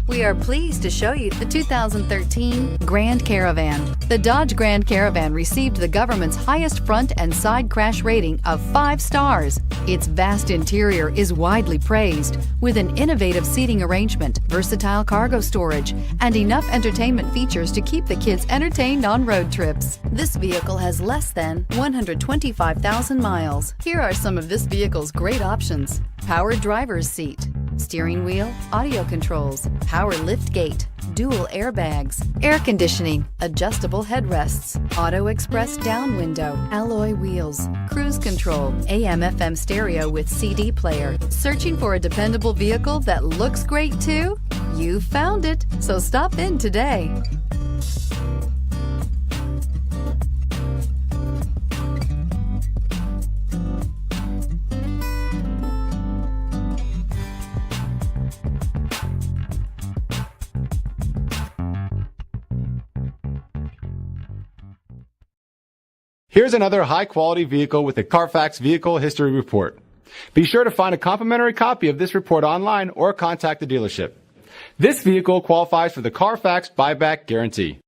We are pleased to show you the 2013 Grand Caravan. The Dodge Grand Caravan received the government's highest front and side crash rating of 5 stars. Its vast interior is widely praised, with an innovative seating arrangement, versatile cargo storage, and enough entertainment features to keep the kids entertained on road trips. This vehicle has less than 125,000 miles. Here are some of this vehicle's great options: power driver's seat, steering wheel audio controls, power lift gate, dual airbags, air conditioning, adjustable headrests, auto express down window, alloy wheels, cruise control, AM/FM stereo with CD player. Searching for a dependable vehicle that looks great too? You found it, so stop in today. Here's another high-quality vehicle with a Carfax Vehicle History Report. Be sure to find a complimentary copy of this report online or contact the dealership. This vehicle qualifies for the Carfax Buyback Guarantee.